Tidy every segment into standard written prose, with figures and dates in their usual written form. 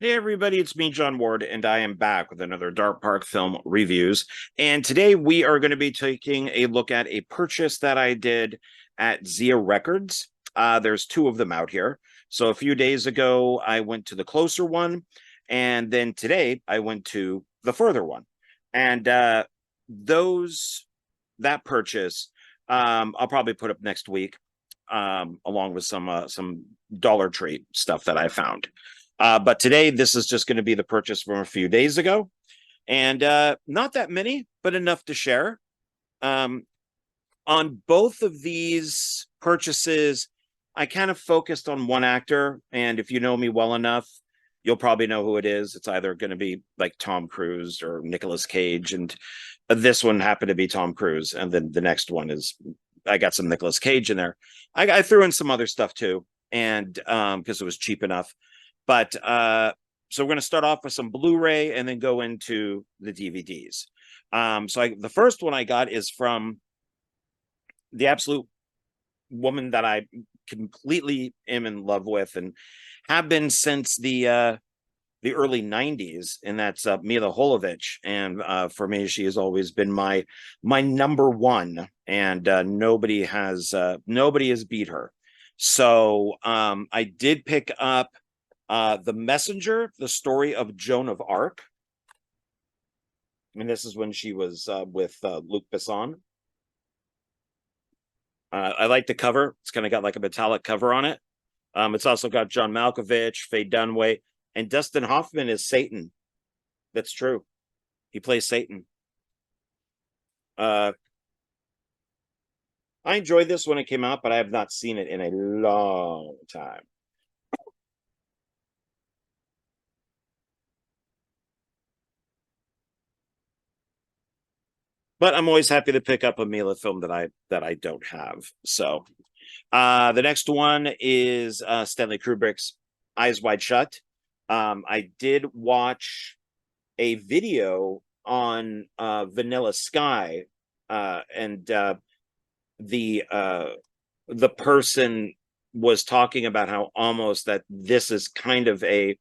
Hey everybody, it's me, John Ward, and I am back with another Dark Park Film Reviews. And today we are going to be taking a look at a purchase that I did at Zia Records. There's two of them out here. So a few days ago, I went to the closer one, and then today I went to the further one. And that purchase, I'll probably put up next week, along with some Dollar Tree stuff that I found. But today, this is just going to be the purchase from a few days ago. And not that many, but enough to share. Um, on both of these purchases, I kind of focused on one actor. And if you know me well enough, you'll probably know who it is. It's either going to be like Tom Cruise or Nicolas Cage. And this one happened to be Tom Cruise. And then the next one is, I got some Nicolas Cage in there. I threw in some other stuff too. And because it was cheap enough. But so we're going to start off with some Blu-ray and then go into the DVDs. The first one I got is from the absolute woman that I completely am in love with and have been since the early 90s, and that's Mila Jovovich. And for me, she has always been my number one, and nobody has beat her. So I did pick up The Messenger, the story of Joan of Arc. I mean, this is when she was with Luc Besson. I like the cover. It's kind of got like a metallic cover on it. It's also got John Malkovich, Faye Dunaway, and Dustin Hoffman is Satan. That's true. He plays Satan. I enjoyed this when it came out, but I have not seen it in a long time. But I'm always happy to pick up a Mila film that I don't have. So the next one is Stanley Kubrick's Eyes Wide Shut. I did watch a video on Vanilla Sky, and the person was talking about how almost that this is kind of a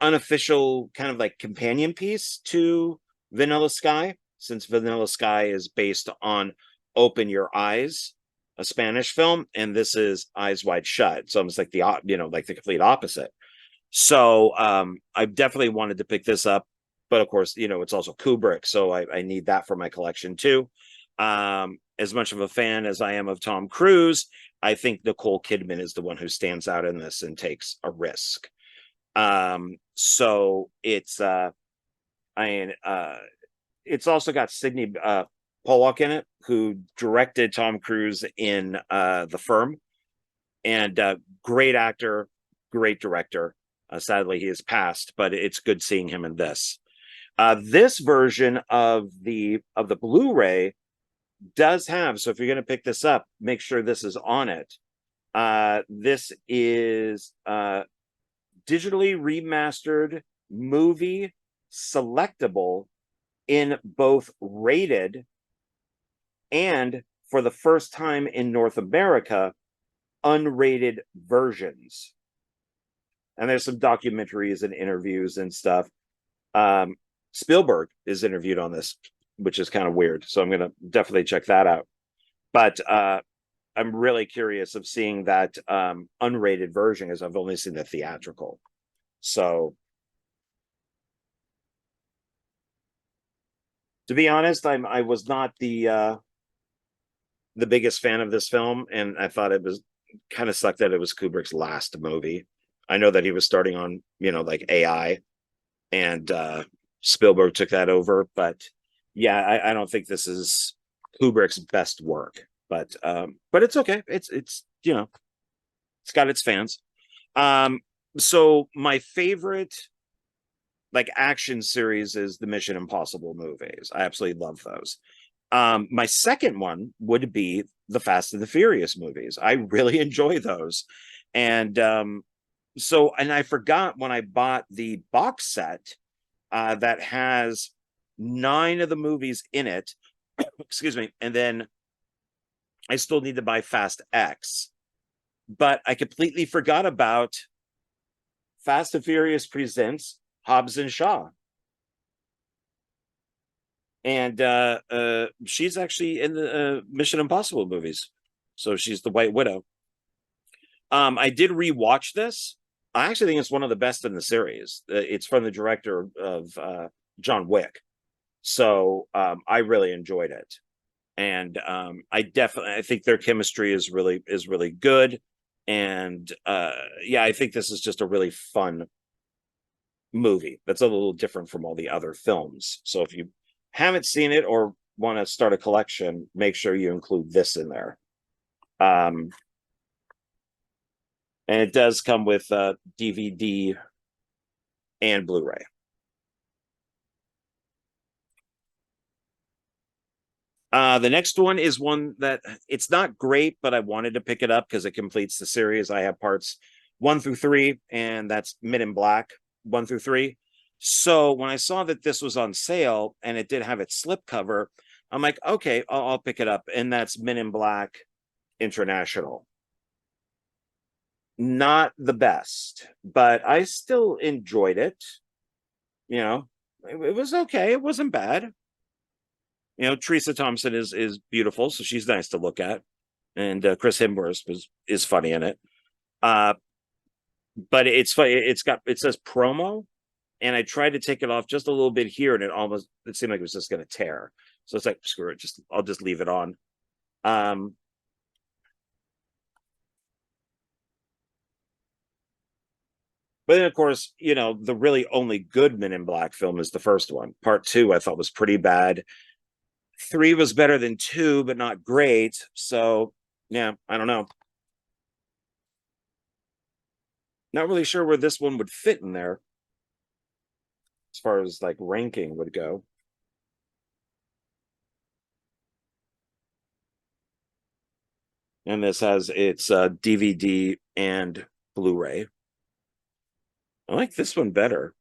unofficial kind of like companion piece to Vanilla Sky, since Vanilla Sky is based on Open Your Eyes, a Spanish film, and this is Eyes Wide Shut. It's almost like like the complete opposite. So I definitely wanted to pick this up, but of course, it's also Kubrick, so I need that for my collection too. As much of a fan as I am of Tom Cruise, I think Nicole Kidman is the one who stands out in this and takes a risk. So it's it's also got Sidney Pollock in it, who directed Tom Cruise in The Firm, and great actor, great director. Sadly, he has passed, but it's good seeing him in this. This version of the Blu-ray does have, so if you're going to pick this up, make sure this is on it. This is digitally remastered movie selectable in both rated and, for the first time in North America, unrated versions. And there's some documentaries and interviews and stuff. Spielberg is interviewed on this, which is kind of weird. So I'm going to definitely check that out. But I'm really curious of seeing that unrated version, as I've only seen the theatrical. So to be honest, I was not the biggest fan of this film, and I thought it was kind of sucked that it was Kubrick's last movie. I know that he was starting on, like AI, and Spielberg took that over, but yeah, I don't think this is Kubrick's best work. But it's okay. It's it's got its fans. So my favorite like action series is the Mission Impossible movies. I absolutely love those. My second one would be the Fast and the Furious movies. I really enjoy those. And and I forgot when I bought the box set that has 9 of the movies in it. Excuse me. And then I still need to buy Fast X. But I completely forgot about Fast and Furious presents Hobbs and Shaw. And she's actually in the Mission Impossible movies. So she's the White Widow. I did rewatch this. I actually think it's one of the best in the series. It's from the director of John Wick. So I really enjoyed it. And I think their chemistry is really good. And yeah, I think this is just a really fun movie that's a little different from all the other films. So if you haven't seen it or want to start a collection, make sure you include this in there. And it does come with DVD and Blu-ray. The next one is one that it's not great, but I wanted to pick it up because it completes the series. I have parts 1 through 3, and that's Men in Black 1 through 3. So when I saw that this was on sale and it did have its slipcover, I'm like, okay, I'll pick it up. And that's Men in Black International. Not the best, but I still enjoyed it. You know, it was okay. It wasn't bad. You know, Teresa Thompson is beautiful, so she's nice to look at, and Chris Hemsworth is funny in it. But it's funny. It says promo, and I tried to take it off just a little bit here, and it seemed like it was just going to tear. So it's like, screw it, I'll just leave it on. But then, of course, you know, the really only good Men in Black film is the first one. Part 2, I thought was pretty bad. 3 was better than 2, but not great. So, yeah, I don't know. Not really sure where this one would fit in there as far as like ranking would go. And this has its DVD and Blu-ray. I like this one better.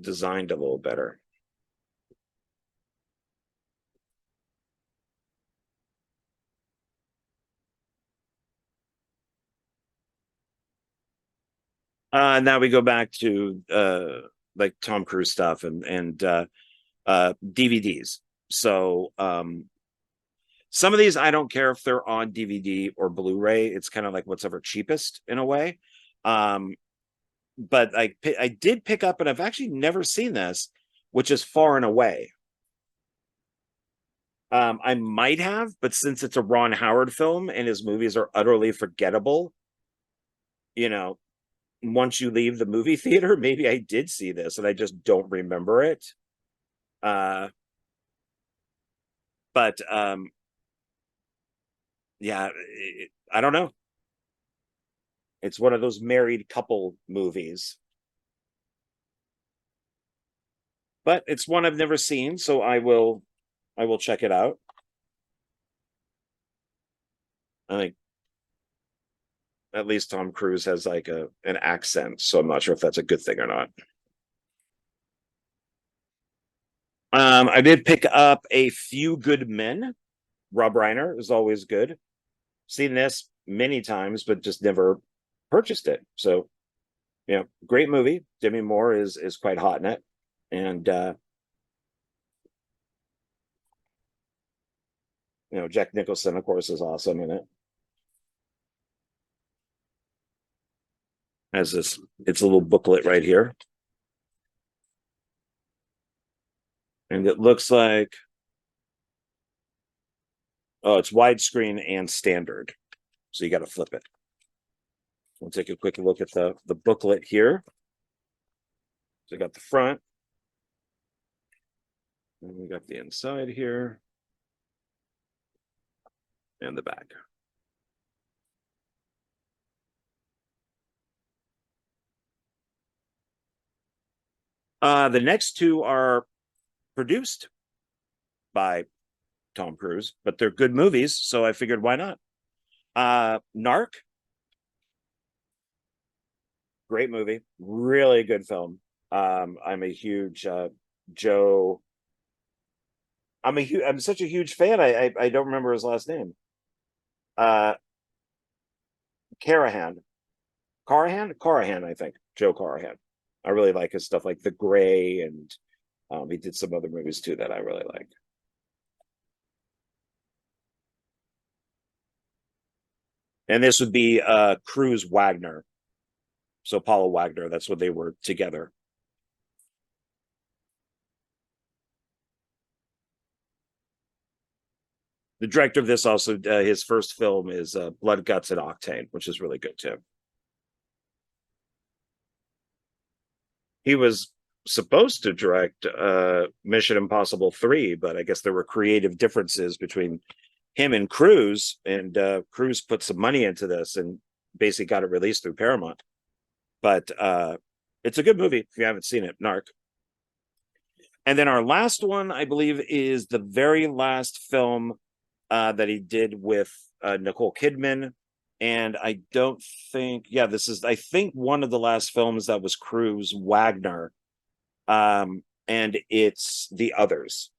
Designed a little better. Now we go back to like Tom Cruise stuff and DVDs. So some of these I don't care if they're on DVD or Blu-ray. It's kind of like what's ever cheapest in a way. But I did pick up, and I've actually never seen this, which is Far and Away. I might have, but since it's a Ron Howard film and his movies are utterly forgettable, you know, once you leave the movie theater, maybe I did see this and I just don't remember it. But yeah, I don't know. It's one of those married couple movies. But it's one I've never seen, so I will check it out. I think at least Tom Cruise has like an accent, so I'm not sure if that's a good thing or not. I did pick up A Few Good Men. Rob Reiner is always good. Seen this many times, but just never purchased it. So, you know, great movie. Demi Moore is quite hot in it, and you know, Jack Nicholson, of course, is awesome in it. Has it's a little booklet right here, and it looks like, oh, it's widescreen and standard, so you got to flip it. We'll take a quick look at the booklet here. So I got the front, and we got the inside here, and the back. The next two are produced by Tom Cruise, but they're good movies, so I figured why not? Narc, great movie, really good film. I'm a huge Joe. I'm such a huge fan. I don't remember his last name. Carahan. Carahan, I think. Joe Carahan. I really like his stuff like The Gray, and he did some other movies too that I really like. And this would be Cruz Wagner. So Paula Wagner, that's what they were together. The director of this also, his first film is Blood, Guts, and Octane, which is really good too. He was supposed to direct Mission Impossible 3, but I guess there were creative differences between him and Cruz, and Cruz put some money into this and basically got it released through Paramount. But it's a good movie if you haven't seen it, Narc. And then our last one, I believe, is the very last film that he did with Nicole Kidman. And I don't think, yeah, this is, I think, one of the last films that was Cruz Wagner. And it's The Others.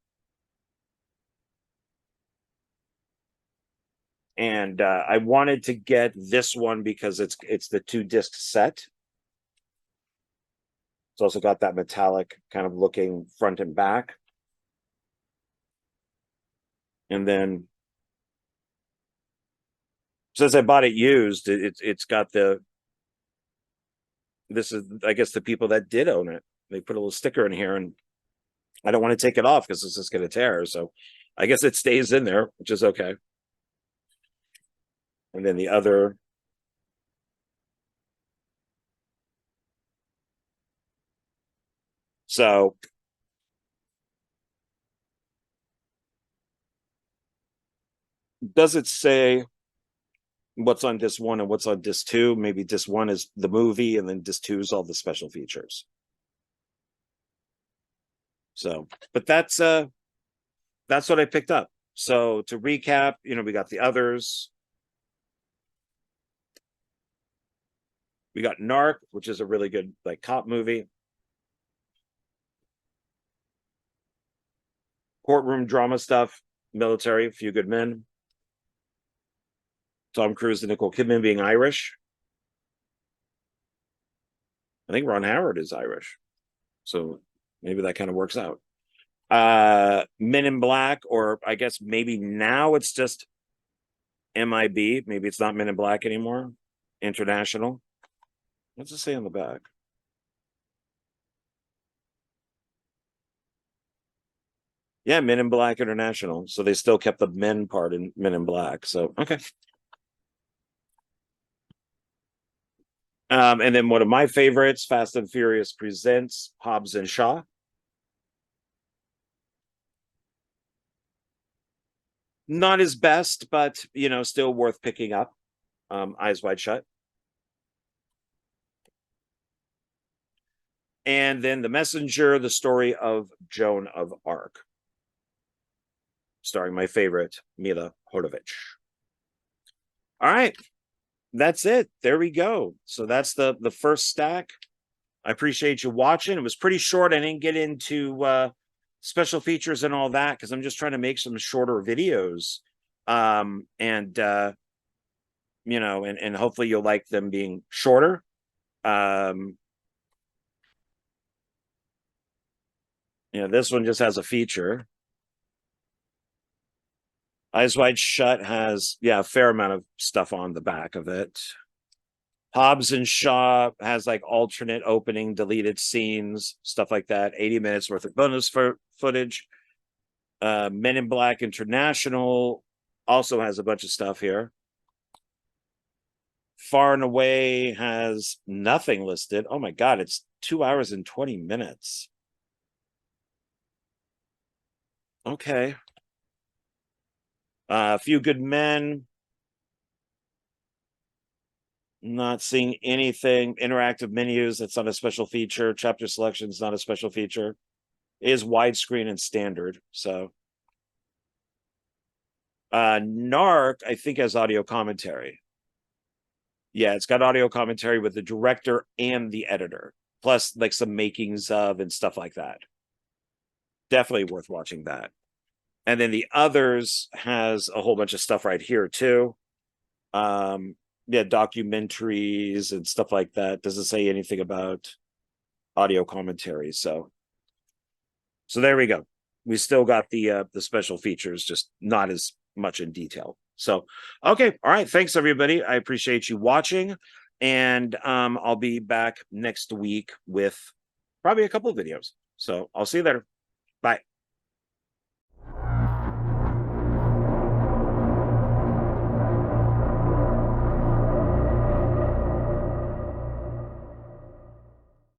And I wanted to get this one because it's the 2-disc set. It's also got that metallic kind of looking front and back. And then since I bought it used, it's got this is, I guess, the people that did own it. They put a little sticker in here, and I don't want to take it off because it's just going to tear. So I guess it stays in there, which is okay. And then the other. So does it say what's on disc 1 and what's on disc 2? Maybe disc 1 is the movie, and then disc 2 is all the special features. So, but that's what I picked up. So to recap, we got The Others. We got Narc, which is a really good like cop movie. Courtroom drama stuff, military, Few Good Men. Tom Cruise and Nicole Kidman being Irish. I think Ron Howard is Irish. So maybe that kind of works out. Men in Black, or I guess maybe now it's just MIB. Maybe it's not Men in Black anymore. International. What's it say on the back? Yeah, Men in Black International. So they still kept the men part in Men in Black. So, okay. And then one of my favorites, Fast and Furious presents Hobbs and Shaw. Not his best, but still worth picking up. Eyes Wide Shut. And then The Messenger, the story of Joan of Arc, starring my favorite, Mila Jovovich. All right, that's it. There we go. So that's the first stack. I appreciate you watching. It was pretty short. I didn't get into special features and all that because I'm just trying to make some shorter videos. And hopefully you'll like them being shorter. This one just has a feature. Eyes Wide Shut has, a fair amount of stuff on the back of it. Hobbs and Shaw has like alternate opening, deleted scenes, stuff like that. 80 minutes worth of bonus footage. Men in Black International also has a bunch of stuff here. Far and Away has nothing listed. Oh my God, it's 2 hours and 20 minutes. Okay. A Few Good Men. Not seeing anything. Interactive menus, that's not a special feature. Chapter selection is not a special feature. It is widescreen and standard. So Narc, I think, has audio commentary. Yeah, it's got audio commentary with the director and the editor, plus like some makings of and stuff like that. Definitely worth watching that. And then The Others has a whole bunch of stuff right here too. yeah, documentaries and stuff like that. Doesn't say anything about audio commentary. So there we go. We still got the special features, just not as much in detail. So okay, all right. Thanks everybody. I appreciate you watching, and I'll be back next week with probably a couple of videos. So I'll see you there.